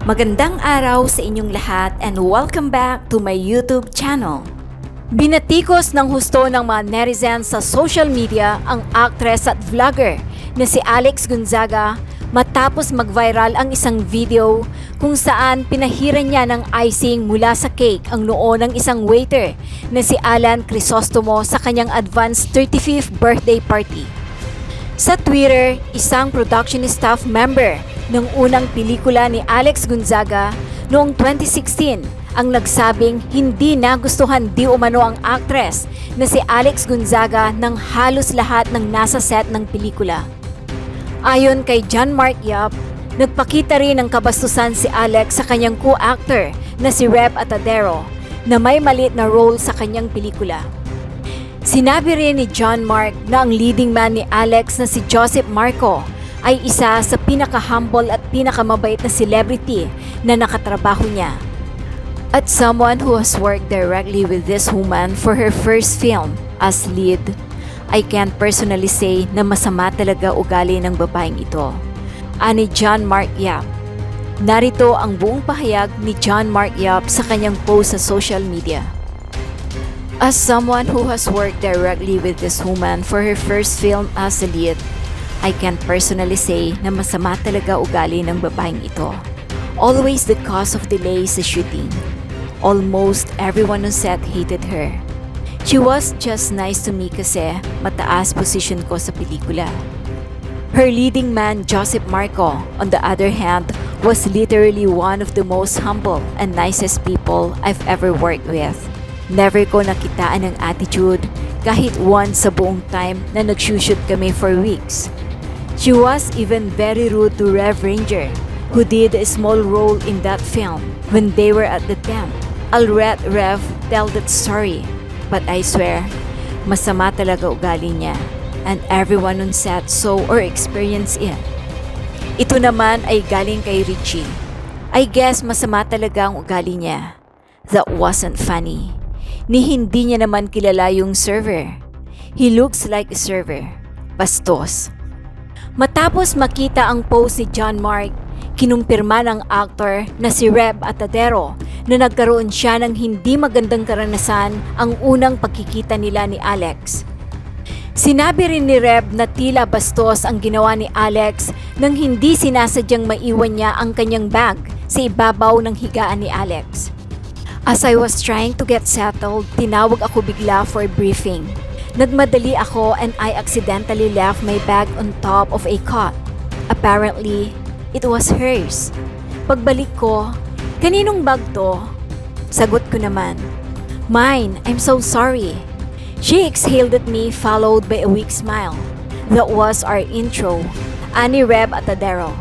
Magandang araw sa inyong lahat and welcome back to my YouTube channel. Binatikos ng husto ng mga netizens sa social media ang actress at vlogger na si Alex Gonzaga matapos mag-viral ang isang video kung saan pinahiran niya ng icing mula sa cake ang noo ng isang waiter na si Alan Crisostomo sa kanyang advanced 35th birthday party. Sa Twitter, isang production staff member ng unang pelikula ni Alex Gonzaga noong 2016 ang nagsabing hindi nagustuhan di umano ang actress na si Alex Gonzaga ng halos lahat ng nasa set ng pelikula. Ayon kay John Mark Yap, nagpakita rin ng kabastusan si Alex sa kanyang co-actor na si Reb Atadero na may maliit na role sa kanyang pelikula. Sinabi rin ni John Mark na ang leading man ni Alex na si Joseph Marco ay isa sa pinaka-humble at pinakamabait na celebrity na nakatrabaho niya. At someone who has worked directly with this woman for her first film as lead, I can't personally say na masama talaga ugali ng babaeng ito. Ani John Mark Yap. Narito ang buong pahayag ni John Mark Yap sa kanyang post sa social media. As someone who has worked directly with this woman for her first film as a lead, I can't personally say na masama talaga ugali ng babaeng ito. Always the cause of delays sa shooting. Almost everyone on set hated her. She was just nice to me kasi mataas position ko sa pelikula. Her leading man, Joseph Marco, on the other hand, was literally one of the most humble and nicest people I've ever worked with. Never ko nakitaan ng attitude kahit once sa buong time na nag-shoot kami for weeks. She was even very rude to Rev Ranger, who did a small role in that film when they were at the camp. I'll let Rev tell that story, but I swear, masama talaga ugali niya, and everyone on set saw or experienced it. Ito naman ay galing kay Richie. I guess masama talaga ang ugali niya. That wasn't funny. Ni hindi niya naman kilala yung server. He looks like a server. Bastos. Matapos makita ang post ni John Mark, kinumpirma ng actor na si Reb Atadero na nagkaroon siya ng hindi magandang karanasan ang unang pagkikita nila ni Alex. Sinabi rin ni Reb na tila bastos ang ginawa ni Alex nang hindi sinasadyang maiwan niya ang kanyang bag sa ibabaw ng higaan ni Alex. As I was trying to get settled, tinawag ako bigla for a briefing. Nagmadali ako and I accidentally left my bag on top of a cot. Apparently, it was hers. Pagbalik ko, kaninong bag to? Sagot ko naman, mine, I'm so sorry. She exhaled at me followed by a weak smile. That was our intro, ani Reb Atadero.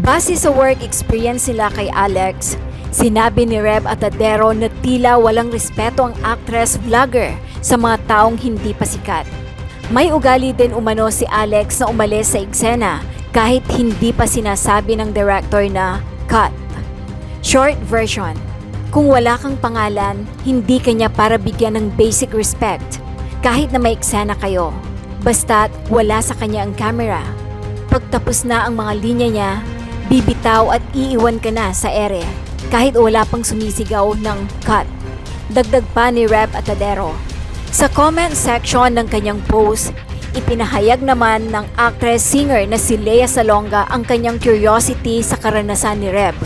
Base sa work experience nila kay Alex, sinabi ni Reb Atadero na tila walang respeto ang actress-vlogger sa mga taong hindi pa sikat. May ugali din umano si Alex na umalis sa eksena kahit hindi pa sinasabi ng director na cut. Short version, kung wala kang pangalan, hindi kanya para bigyan ng basic respect kahit na may eksena kayo. Basta't wala sa kanya ang camera. Pagtapos na ang mga linya niya, bibitaw at iiwan ka na sa ere kahit wala pang sumisigaw ng cut. Dagdag pa ni Reb Atadero. Sa comment section ng kanyang post, ipinahayag naman ng actress-singer na si Lea Salonga ang kanyang curiosity sa karanasan ni Reb.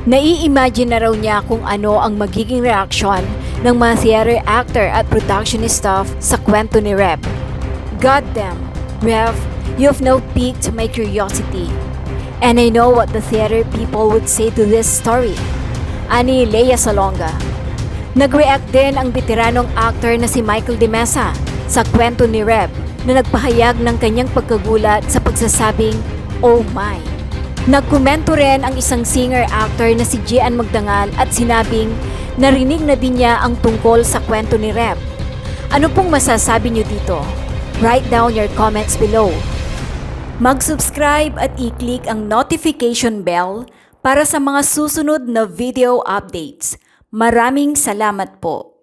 Nai-imagine na raw niya kung ano ang magiging reaksyon ng mga theater actor at production staff sa kwento ni Reb. God damn, Rev, you've now piqued my curiosity. And I know what the theater people would say to this story. Ani Lea Salonga. Nag-react din ang veteranong actor na si Michael De Mesa sa kwento ni Reb na nagpahayag ng kanyang pagkagulat sa pagsasabing, "Oh my." Nagkomento rin ang isang singer-actor na si Gian Magdangal at sinabing narinig na din niya ang tungkol sa kwento ni Reb. Ano pong masasabi niyo dito? Write down your comments below. Mag-subscribe at i-click ang notification bell para sa mga susunod na video updates. Maraming salamat po.